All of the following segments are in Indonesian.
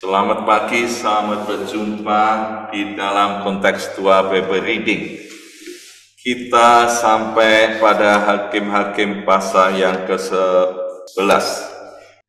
Selamat pagi, selamat berjumpa di dalam konteks 2 Bible Reading. Kita sampai pada Hakim-Hakim pasal yang ke-11.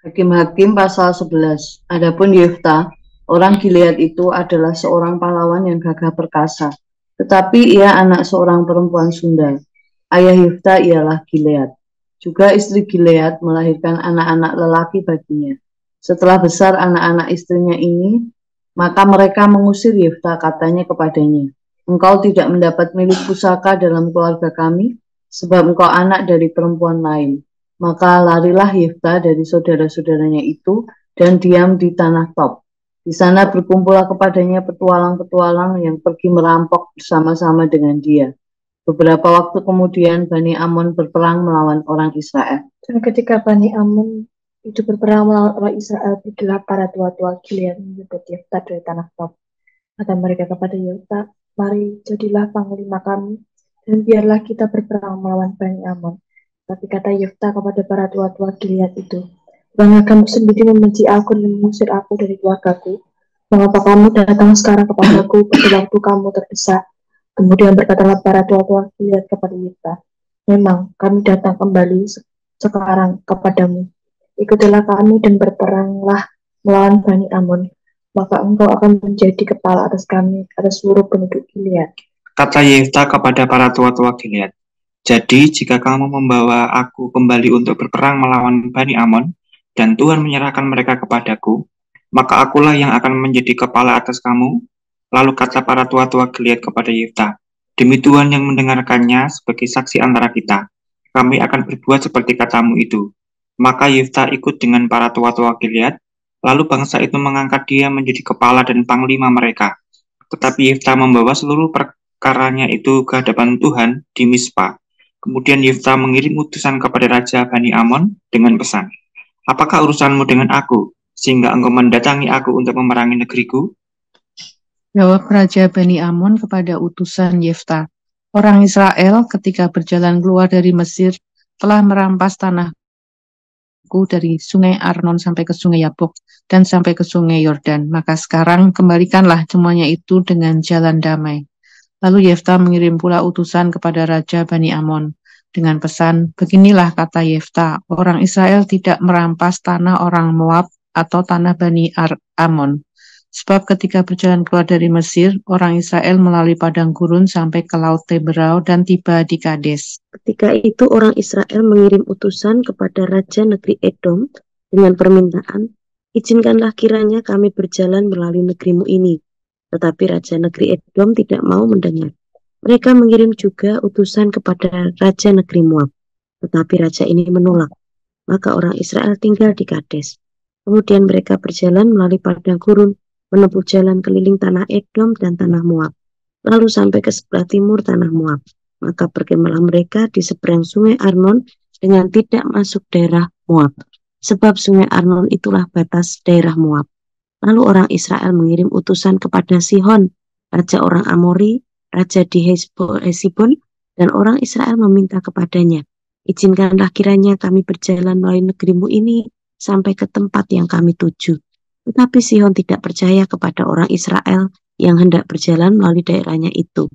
Hakim-Hakim pasal 11. Adapun Yefta, orang Gilead itu adalah seorang pahlawan yang gagah perkasa, tetapi ia anak seorang perempuan sundal. Ayah Yefta ialah Gilead. Juga istri Gilead melahirkan anak-anak lelaki baginya. Setelah besar anak-anak istrinya ini, maka mereka mengusir Yefta, katanya kepadanya, "Engkau tidak mendapat milik pusaka dalam keluarga kami, sebab engkau anak dari perempuan lain." Maka larilah Yefta dari saudara-saudaranya itu dan diam di tanah Tob. Di sana berkumpullah kepadanya petualang-petualang yang pergi merampok bersama-sama dengan dia. Beberapa waktu kemudian Bani Amon berperang melawan orang Israel. Dan ketika Bani Amon itu berperang melawan orang Israel, pergilah para tua-tua Gilead menyebut Yefta dari tanah Tob. Kata mereka kepada Yefta, "Mari, jadilah panglima kami, dan biarlah kita berperang melawan Bani Amon." Tapi kata Yefta kepada para tua-tua Gilead itu, "Bagaimana kamu sendiri membenci aku dan mengusir aku dari keluargaku? Mengapa kamu datang sekarang kepadaku pada waktu kamu terdesak?" Kemudian berkatalah para tua-tua Gilead kepada Yefta, "Memang kami datang kembali sekarang kepadamu. Ikutilah kami dan berperanglah melawan Bani Amon. Maka engkau akan menjadi kepala atas kami, atas seluruh penduduk Gilead." Kata Yefta kepada para tua-tua Gilead, "Jadi jika kamu membawa aku kembali untuk berperang melawan Bani Amon, dan Tuhan menyerahkan mereka kepadaku, maka akulah yang akan menjadi kepala atas kamu." Lalu kata para tua-tua Gilead kepada Yefta, "Demi Tuhan yang mendengarkannya sebagai saksi antara kita, kami akan berbuat seperti katamu itu." Maka Yefta ikut dengan para tua-tua Gilead, lalu bangsa itu mengangkat dia menjadi kepala dan panglima mereka. Tetapi Yefta membawa seluruh perkaranya itu ke hadapan Tuhan di Mispa. Kemudian Yefta mengirim utusan kepada Raja Bani Amon dengan pesan, "Apakah urusanmu dengan aku, sehingga engkau mendatangi aku untuk memerangi negeriku?" Jawab Raja Bani Amon kepada utusan Yefta, "Orang Israel ketika berjalan keluar dari Mesir telah merampas tanahku dari sungai Arnon sampai ke sungai Yabok dan sampai ke sungai Yordan. Maka sekarang kembalikanlah semuanya itu dengan jalan damai." Lalu Yefta mengirim pula utusan kepada Raja Bani Amon dengan pesan, "Beginilah kata Yefta, orang Israel tidak merampas tanah orang Moab atau tanah Bani Amon. Sebab ketika berjalan keluar dari Mesir, orang Israel melalui padang gurun sampai ke laut Teberau dan tiba di Kades." Ketika itu orang Israel mengirim utusan kepada Raja negeri Edom dengan permintaan, "Izinkanlah kiranya kami berjalan melalui negerimu ini." Tetapi Raja negeri Edom tidak mau mendengar. Mereka mengirim juga utusan kepada Raja negeri Moab, tetapi Raja ini menolak. Maka orang Israel tinggal di Kades. Kemudian mereka berjalan melalui padang gurun, menempuh jalan keliling tanah Edom dan tanah Moab, lalu sampai ke sebelah timur tanah Moab. Maka berkemahlah mereka di seberang sungai Arnon dengan tidak masuk daerah Moab, sebab sungai Arnon itulah batas daerah Moab. Lalu orang Israel mengirim utusan kepada Sihon, raja orang Amori, raja di Hesibon, dan orang Israel meminta kepadanya, "Izinkanlah kiranya kami berjalan melalui negerimu ini sampai ke tempat yang kami tuju." Tetapi Sihon tidak percaya kepada orang Israel yang hendak berjalan melalui daerahnya itu.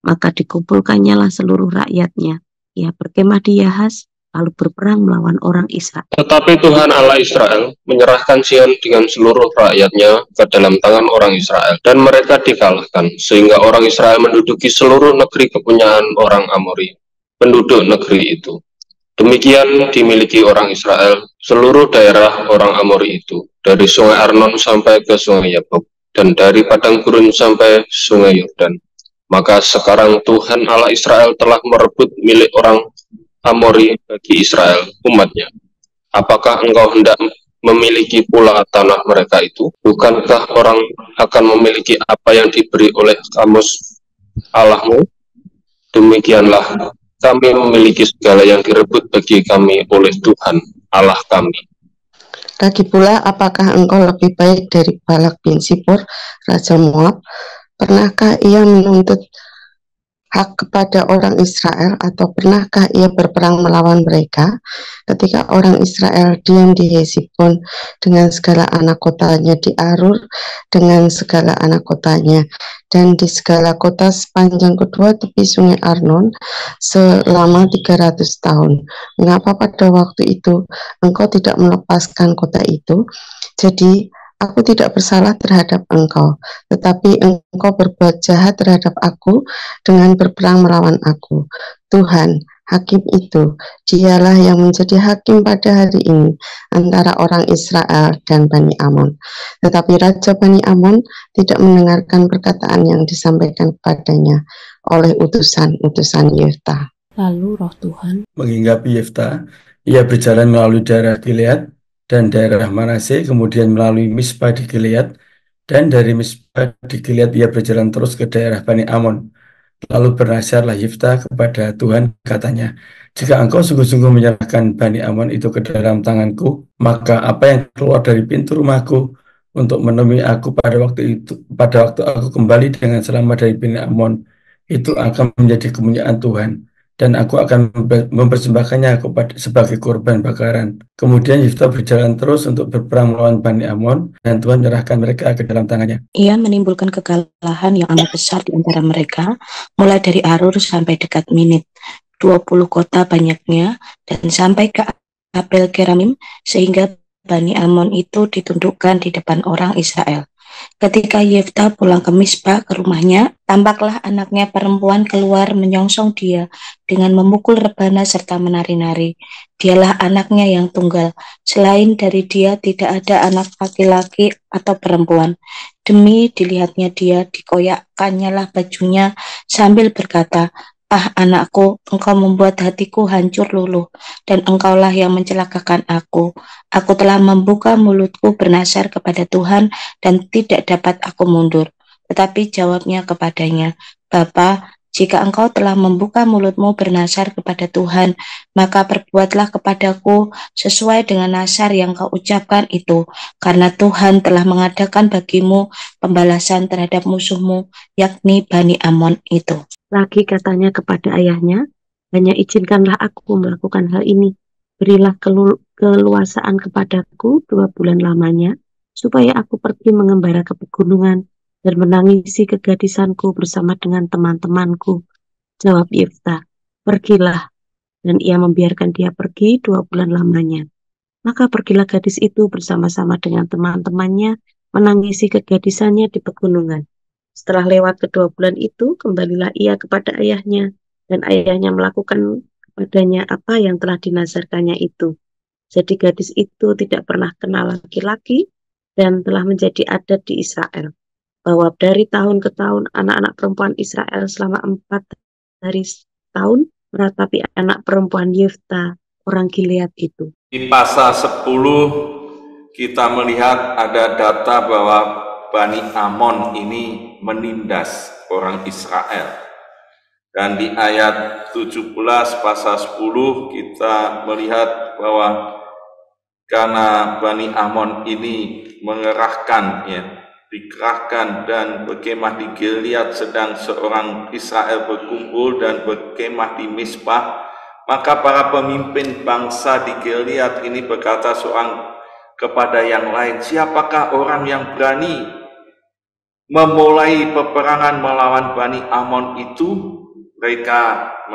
Maka dikumpulkannya lah seluruh rakyatnya. Ia berkemah di Yahas, lalu berperang melawan orang Israel. Tetapi Tuhan Allah Israel menyerahkan Sion dengan seluruh rakyatnya ke dalam tangan orang Israel, dan mereka dikalahkan, sehingga orang Israel menduduki seluruh negeri kepunyaan orang Amori, penduduk negeri itu. Demikian dimiliki orang Israel seluruh daerah orang Amori itu, dari sungai Arnon sampai ke sungai Yabok, dan dari padang gurun sampai sungai Yordan. Maka sekarang Tuhan Allah Israel telah merebut milik orang Amori bagi Israel, umatnya. Apakah engkau hendak memiliki pula tanah mereka itu? Bukankah orang akan memiliki apa yang diberi oleh kamus Allahmu? Demikianlah kami memiliki segala yang direbut bagi kami oleh Tuhan Allah kami. Lagi pula, apakah engkau lebih baik dari Balak bin Sipor, Raja Moab? Pernahkah ia menuntut hak kepada orang Israel, atau pernahkah ia berperang melawan mereka? Ketika orang Israel diam di Hesibon dengan segala anak kotanya, di Arur dengan segala anak kotanya, dan di segala kota sepanjang kedua tepi sungai Arnon selama 300 tahun. Mengapa pada waktu itu engkau tidak melepaskan kota itu? Jadi aku tidak bersalah terhadap engkau, tetapi engkau berbuat jahat terhadap aku dengan berperang melawan aku. Tuhan, hakim itu, dialah yang menjadi hakim pada hari ini antara orang Israel dan Bani Amon. Tetapi Raja Bani Amon tidak mendengarkan perkataan yang disampaikan kepadanya oleh utusan-utusan Yefta. Lalu roh Tuhan menghinggapi Yefta. Ia berjalan melalui daerah Gilead dan daerah Manase, kemudian melalui Mispa di Gilead, dan dari Mispa di Gilead ia berjalan terus ke daerah Bani Amon. Lalu bernasihatlah Yefta kepada Tuhan, katanya, jika engkau sungguh-sungguh menyerahkan Bani Amon itu ke dalam tanganku, maka apa yang keluar dari pintu rumahku untuk menemui aku pada waktu aku kembali dengan selamat dari Bani Amon, itu akan menjadi kepunyaan Tuhan, dan aku akan mempersembahkannya sebagai korban bakaran. Kemudian Yefta berjalan terus untuk berperang melawan Bani Amon, dan Tuhan menyerahkan mereka ke dalam tangannya. Ia menimbulkan kekalahan yang amat besar di antara mereka, mulai dari Arur sampai dekat Minit, 20 kota banyaknya, dan sampai ke Abel Keramim, sehingga Bani Amon itu ditundukkan di depan orang Israel. Ketika Yefta pulang ke Mispa, ke rumahnya, tampaklah anaknya perempuan keluar menyongsong dia dengan memukul rebana serta menari-nari. Dialah anaknya yang tunggal. Selain dari dia tidak ada anak laki-laki atau perempuan. Demi dilihatnya dia, dikoyakkannya lah bajunya sambil berkata, "Ah anakku, engkau membuat hatiku hancur luluh, dan engkaulah yang mencelakakan aku. Aku telah membuka mulutku bernasar kepada Tuhan, dan tidak dapat aku mundur." Tetapi jawabnya kepadanya, "Bapa, jika engkau telah membuka mulutmu bernasar kepada Tuhan, maka perbuatlah kepadaku sesuai dengan nasar yang kau ucapkan itu, karena Tuhan telah mengadakan bagimu pembalasan terhadap musuhmu, yakni Bani Amon itu." Lagi katanya kepada ayahnya, "Hanya izinkanlah aku melakukan hal ini. Berilah keluasaan kepadaku 2 bulan lamanya, supaya aku pergi mengembara ke pegunungan dan menangisi kegadisanku bersama dengan teman-temanku." Jawab Yefta, "Pergilah." Dan ia membiarkan dia pergi 2 bulan lamanya. Maka pergilah gadis itu bersama-sama dengan teman-temannya menangisi kegadisannya di pegunungan. Setelah lewat kedua bulan itu, kembalilah ia kepada ayahnya, dan ayahnya melakukan kepadanya apa yang telah dinazarkannya itu. Jadi gadis itu tidak pernah kenal laki-laki, dan telah menjadi adat di Israel, bahwa dari tahun ke tahun anak-anak perempuan Israel selama 4 hari setahun meratapi anak perempuan Yefta, orang Gilead itu. Di pasal 10 kita melihat ada data bahwa Bani Amon ini menindas orang Israel. Dan di ayat 17 pasal 10 kita melihat bahwa karena Bani Amon ini dikerahkan dan berkemah di Gilead, sedang seorang Israel berkumpul dan berkemah di Mispa, maka para pemimpin bangsa di Gilead ini berkata seorang kepada yang lain, "Siapakah orang yang berani memulai peperangan melawan Bani Amon itu?" Mereka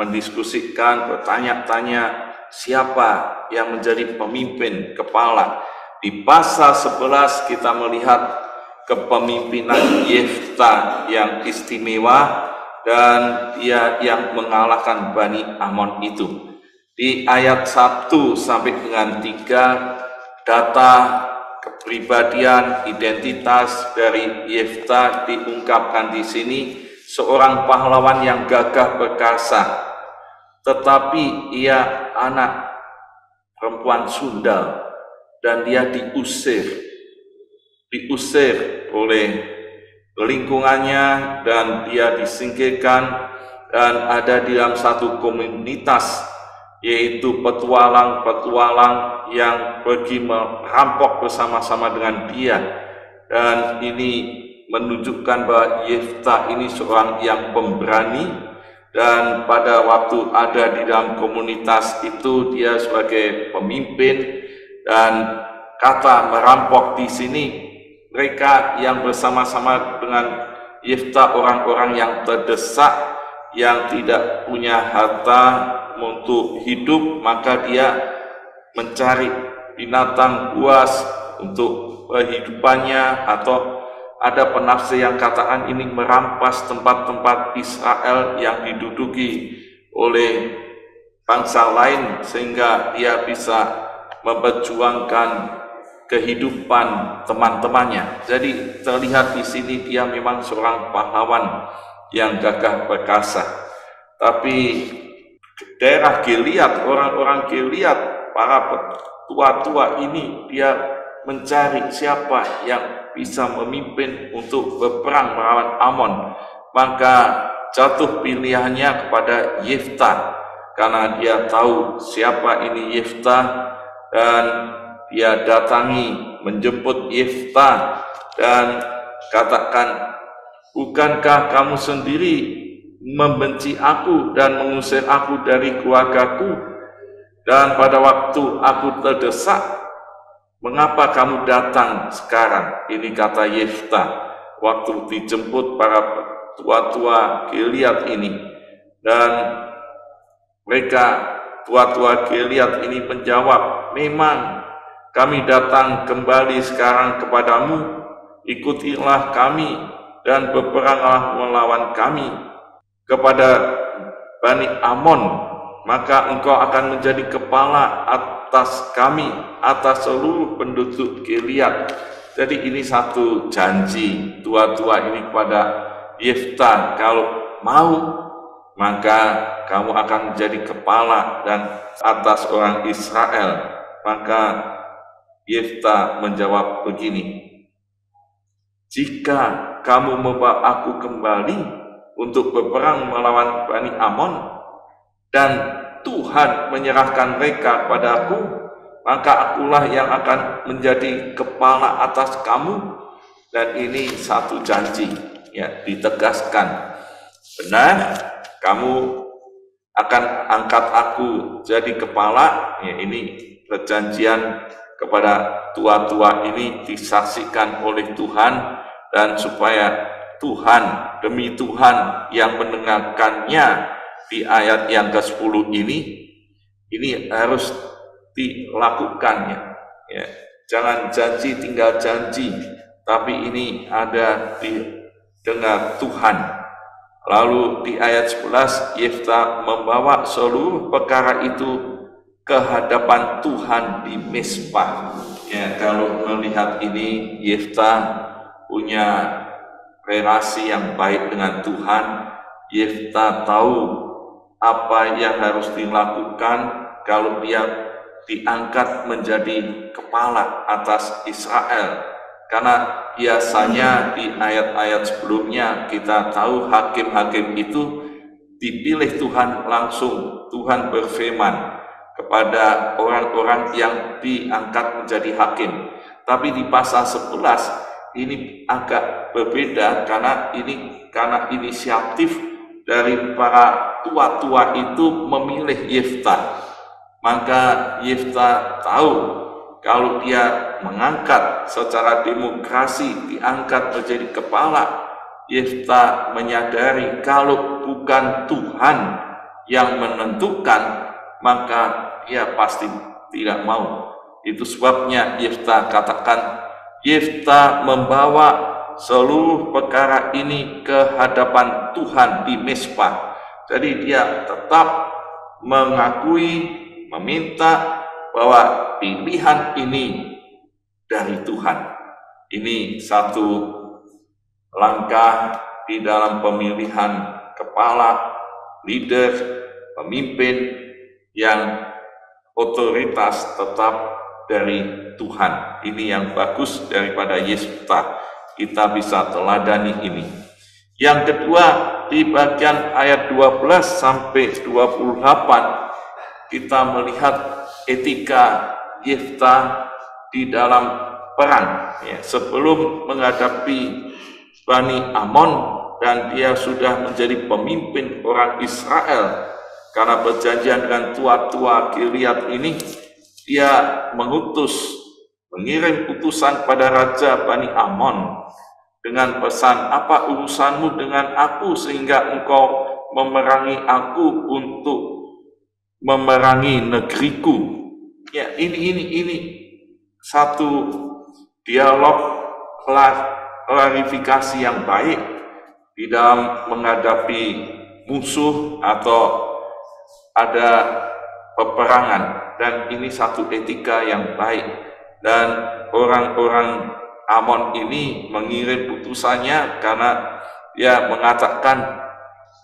mendiskusikan, bertanya-tanya siapa yang menjadi pemimpin kepala. Di pasal 11 kita melihat kepemimpinan Yefta yang istimewa, dan dia yang mengalahkan Bani Amon itu. Di ayat 1 sampai dengan 3, data kepribadian, identitas dari Yefta diungkapkan di sini. Seorang pahlawan yang gagah perkasa, tetapi ia anak perempuan sundal, dan dia diusir oleh lingkungannya, dan dia disingkirkan, dan ada di dalam satu komunitas, yaitu petualang yang pergi merampok bersama-sama dengan dia. Dan ini menunjukkan bahwa Yefta ini seorang yang pemberani, dan pada waktu ada di dalam komunitas itu dia sebagai pemimpin. Dan kata merampok di sini, mereka yang bersama-sama dengan Yefta, orang-orang yang terdesak, yang tidak punya harta untuk hidup, maka dia mencari binatang buas untuk kehidupannya. Atau ada penafsir yang katakan ini merampas tempat-tempat Israel yang diduduki oleh bangsa lain, sehingga dia bisa memperjuangkan kehidupan teman-temannya. Jadi terlihat di sini dia memang seorang pahlawan yang gagah perkasa. Tapi daerah Gilead, orang-orang Gilead, para tua-tua ini, dia mencari siapa yang bisa memimpin untuk berperang melawan Amon. Maka jatuh pilihannya kepada Yefta, karena dia tahu siapa ini Yefta, dan dia datangi, menjemput Yefta dan katakan, bukankah kamu sendiri membenci aku dan mengusir aku dari keluargaku? Dan pada waktu aku terdesak, mengapa kamu datang sekarang? Ini kata Yefta waktu dijemput para tua-tua Gilead ini. Dan mereka, tua-tua Gilead ini menjawab, memang kami datang kembali sekarang kepadamu, ikutilah kami dan berperanglah melawan kami kepada Bani Amon, maka engkau akan menjadi kepala atas kami, atas seluruh penduduk Gilead. Jadi ini satu janji tua-tua ini kepada Yefta, kalau mau maka kamu akan menjadi kepala dan atas orang Israel. Maka Yefta menjawab begini, jika kamu membawa aku kembali untuk berperang melawan Bani Amon, dan Tuhan menyerahkan mereka padaku, maka akulah yang akan menjadi kepala atas kamu. Dan ini satu janji, ya, ditegaskan, benar kamu akan angkat aku jadi kepala. Ya, ini perjanjian kepada tua-tua ini disaksikan oleh Tuhan, dan supaya Tuhan, demi Tuhan yang mendengarkannya di ayat yang ke-10 ini harus dilakukan, ya. Jangan janji tinggal janji, tapi ini ada didengar Tuhan. Lalu di ayat 11, Yefta membawa seluruh perkara itu ke hadapan Tuhan di Mizpah. Ya, kalau melihat ini, Yefta punya relasi yang baik dengan Tuhan. Yefta tahu apa yang harus dilakukan kalau dia diangkat menjadi kepala atas Israel. Karena biasanya di ayat-ayat sebelumnya kita tahu hakim-hakim itu dipilih Tuhan langsung. Tuhan berfirman kepada orang-orang yang diangkat menjadi hakim. Tapi di pasal 11 ini agak berbeda, karena inisiatif dari para tua-tua itu memilih Yefta. Maka Yefta tahu kalau dia mengangkat secara demokrasi, diangkat menjadi kepala, Yefta menyadari kalau bukan Tuhan yang menentukan, maka dia pasti tidak mau. Itu sebabnya Yefta katakan, Yefta membawa seluruh perkara ini ke hadapan Tuhan di Mizpah. Jadi dia tetap mengakui, meminta bahwa pilihan ini dari Tuhan. Ini satu langkah di dalam pemilihan kepala, leader, pemimpin yang otoritas tetap dari Tuhan. Ini yang bagus daripada Yefta. Kita bisa teladani ini. Yang kedua, di bagian ayat 12 sampai 28 kita melihat etika Yefta di dalam perang. Ya, sebelum menghadapi Bani Amon, dan dia sudah menjadi pemimpin orang Israel. Karena perjanjian dengan tua-tua Gilead ini, dia mengirim utusan pada Raja Bani Amon dengan pesan, apa urusanmu dengan aku sehingga engkau memerangi aku untuk memerangi negeriku. Ya, ini satu dialog klarifikasi yang baik di dalam menghadapi musuh atau ada peperangan, dan ini satu etika yang baik. Dan orang-orang Amon ini mengirim putusannya karena dia mengatakan,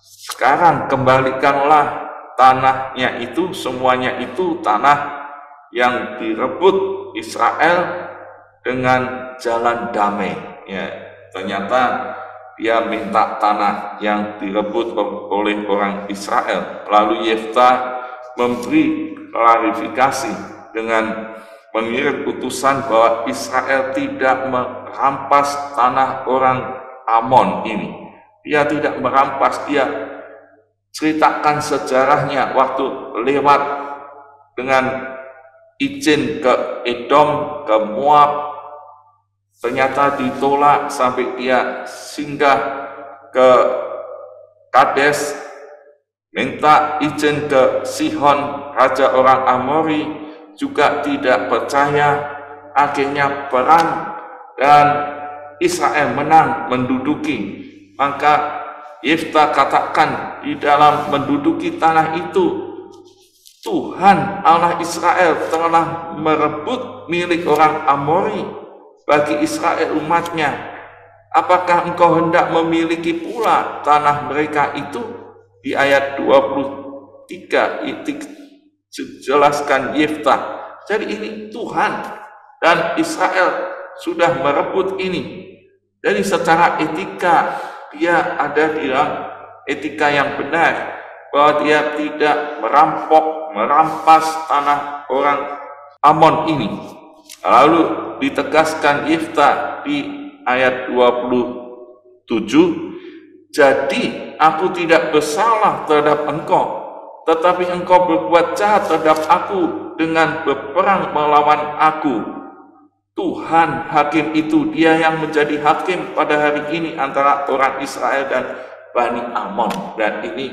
sekarang kembalikanlah tanahnya itu, semuanya itu tanah yang direbut Israel dengan jalan damai. Ya, ternyata dia minta tanah yang direbut oleh orang Israel. Lalu Yeftah memberi klarifikasi dengan mengirim utusan bahwa Israel tidak merampas tanah orang Amon ini. Dia tidak merampas, dia ceritakan sejarahnya waktu lewat dengan izin ke Edom, ke Moab, ternyata ditolak sampai dia singgah ke Kades, minta izin ke Sihon, raja orang Amori, juga tidak percaya. Akhirnya perang dan Israel menang menduduki. Maka Yeftah katakan, di dalam menduduki tanah itu, Tuhan Allah Israel telah merebut milik orang Amori bagi Israel umatnya. Apakah engkau hendak memiliki pula tanah mereka itu? Di ayat 23 itu jelaskan Yeftah. Jadi ini Tuhan dan Israel sudah merebut ini. Jadi secara etika dia ada di dalam etika yang benar, bahwa dia tidak merampas tanah orang Amon ini. Lalu ditegaskan Yeftah di ayat 27, jadi aku tidak bersalah terhadap engkau, tetapi engkau berbuat jahat terhadap aku dengan berperang melawan aku. Tuhan hakim itu, dia yang menjadi hakim pada hari ini antara orang Israel dan Bani Amon. Dan ini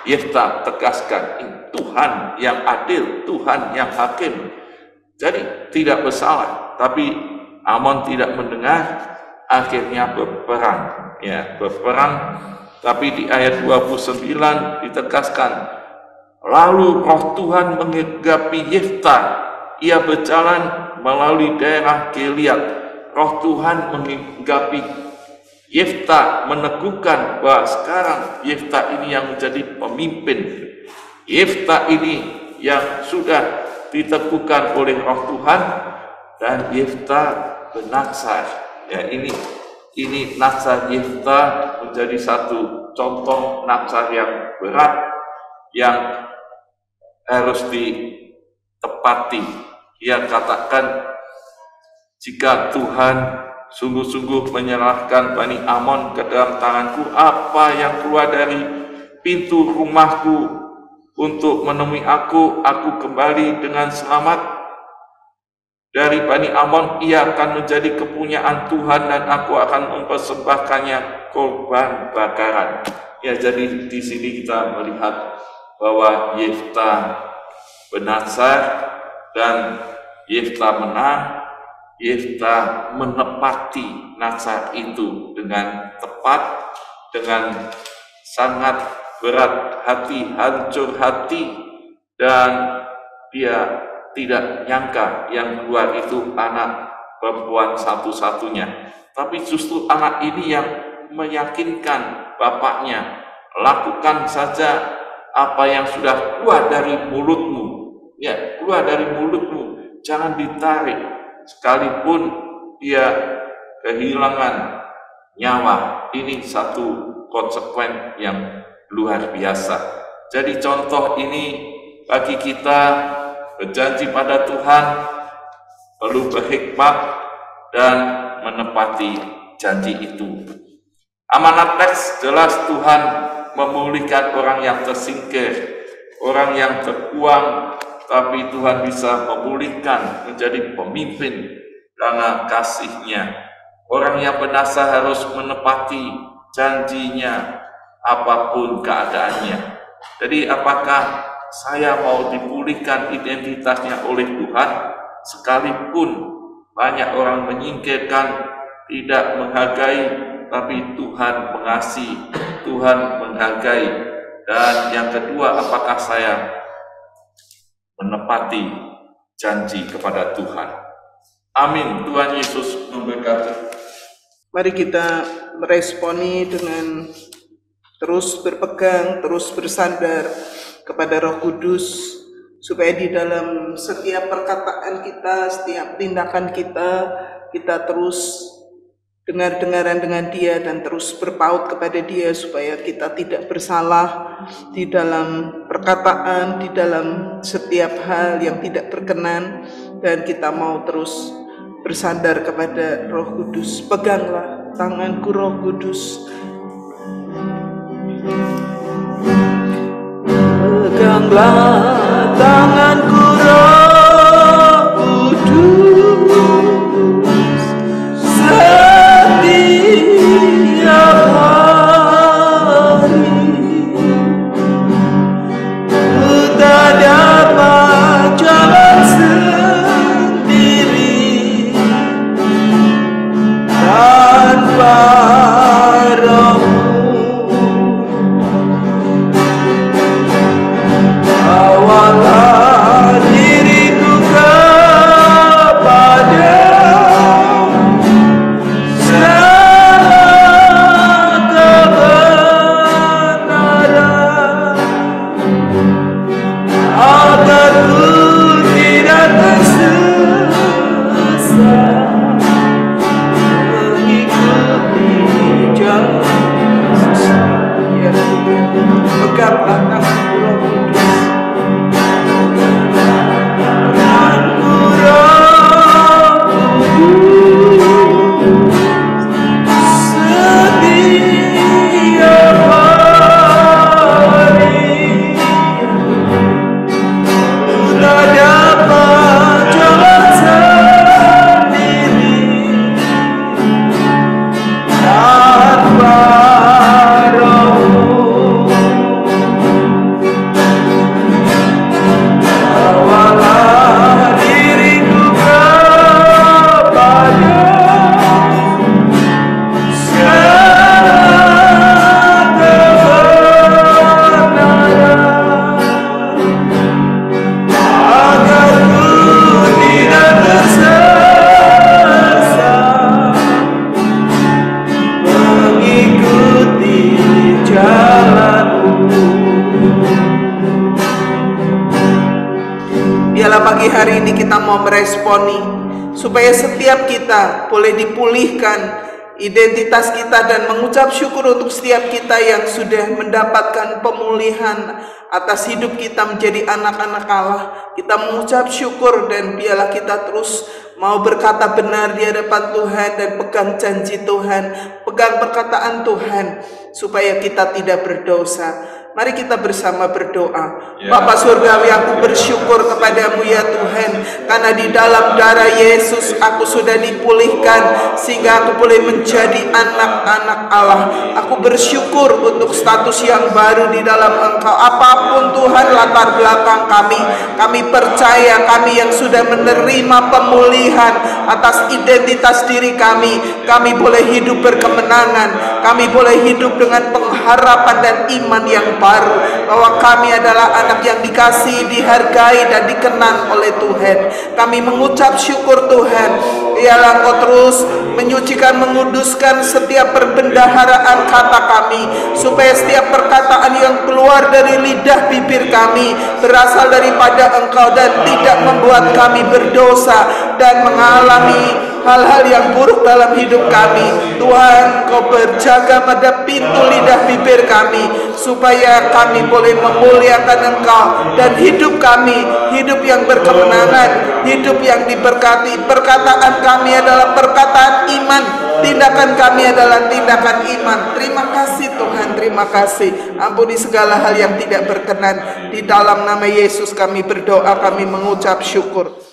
Yeftah tegaskan, Tuhan yang adil, Tuhan yang hakim. Jadi tidak bersalah, tapi Amon tidak mendengar, akhirnya berperang. Ya, berperang. Tapi di ayat 29 ditegaskan, lalu roh Tuhan menggenapi Yeftah, ia berjalan melalui daerah Gilead. Roh Tuhan menggenapi Yeftah, meneguhkan bahwa sekarang Yeftah ini yang menjadi pemimpin. Yeftah ini yang sudah diteguhkan oleh roh Tuhan, dan Yeftah bernatsar. Ya, ini natsar Yeftah menjadi satu contoh natsar yang berat yang harus ditepati. Ia katakan, jika Tuhan sungguh-sungguh menyerahkan Bani Amon ke dalam tanganku, apa yang keluar dari pintu rumahku untuk menemui aku kembali dengan selamat. Dari Bani Amon, ia akan menjadi kepunyaan Tuhan dan aku akan mempersembahkannya korban bakaran. Ya, jadi di sini kita melihat bahwa Yeftah bernatsar dan Yeftah menang. Yeftah menepati natsar itu dengan tepat, dengan sangat berat hati, hancur hati, dan dia tidak nyangka yang keluar itu anak perempuan satu-satunya. Tapi justru anak ini yang meyakinkan bapaknya, lakukan saja apa yang sudah keluar dari mulutmu. Ya, keluar dari mulutmu, jangan ditarik, sekalipun dia kehilangan nyawa. Ini satu konsekuen yang luar biasa. Jadi contoh ini bagi kita berjanji pada Tuhan perlu berhikmat dan menepati janji itu. Amanat teks jelas Tuhan memulihkan orang yang tersingkir, orang yang terbuang, tapi Tuhan bisa memulihkan menjadi pemimpin karena kasih-Nya. Orang yang binasa harus menepati janjinya apapun keadaannya. Jadi apakah saya mau dipulihkan identitasnya oleh Tuhan, sekalipun banyak orang menyingkirkan, tidak menghargai, tapi Tuhan mengasihi, Tuhan menghargai. Dan yang kedua, apakah saya menepati janji kepada Tuhan? Amin. Tuhan Yesus memberkati. Mari kita meresponi dengan terus berpegang, terus bersandar kepada Roh Kudus, supaya di dalam setiap perkataan kita, setiap tindakan kita terus dengar-dengaran dengan Dia dan terus berpaut kepada Dia, supaya kita tidak bersalah di dalam perkataan, di dalam setiap hal yang tidak berkenan, dan kita mau terus bersandar kepada Roh Kudus. Peganglah tanganku Roh Kudus, peganglah tanganku Roh Kudus, setiap hari ku tak dapat jalan sendiri tanpa Roh-Mu. Bawalah diriku kepada segala kebenaran, agar ku tidak tersesat mengikuti jalan sesat. Ya Tuhan, peganglah tanganku Roh Kudus, tanganku Roh Kudus, setiap hari ku tak dapat jalan sendiri tanpa Roh-Mu. Bawalah diriku kepada segala kebenaran, agar ku tidak tersesat mengikuti jalan-Mu. Biarlah pagi hari ini kita mau meresponi, supaya setiap kita boleh dipulihkan identitas kita dan mengucap syukur untuk setiap kita yang sudah mendapatkan pemulihan atas hidup kita menjadi anak-anak Allah. Kita mengucap syukur, dan biarlah kita terus mau berkata benar di hadapan Tuhan dan pegang janji Tuhan, pegang perkataan Tuhan, supaya kita tidak berdosa. Mari kita bersama berdoa. Bapa Surgawi, aku bersyukur kepadamu ya Tuhan, karena di dalam darah Yesus aku sudah dipulihkan, sehingga aku boleh menjadi anak-anak Allah. Aku bersyukur untuk status yang baru di dalam Engkau. Apapun Tuhan latar belakang kami percaya kami yang sudah menerima pemulihan atas identitas diri kami boleh hidup berkemenangan, kami boleh hidup dengan pengharapan dan iman yang baru, bahwa kami adalah anak yang dikasihi, dihargai, dan dikenang oleh Tuhan. Kami mengucap syukur Tuhan, biarlah Engkau terus menyucikan, menguduskan setiap perbendaharaan kata kami, supaya setiap perkataan yang keluar dari lidah bibir kami berasal daripada Engkau dan tidak membuat kami berdosa dan mengalami hal-hal yang buruk dalam hidup kami. Tuhan, Engkau berjaga pada pintu lidah bibir kami, supaya kami boleh memuliakan Engkau, dan hidup kami hidup yang berkemenangan, hidup yang diberkati. Perkataan kami adalah perkataan iman, Tindakan kami adalah tindakan iman. Terima kasih Tuhan, terima kasih. Ampuni segala hal yang tidak berkenan. Di dalam nama Yesus kami berdoa, kami mengucap syukur.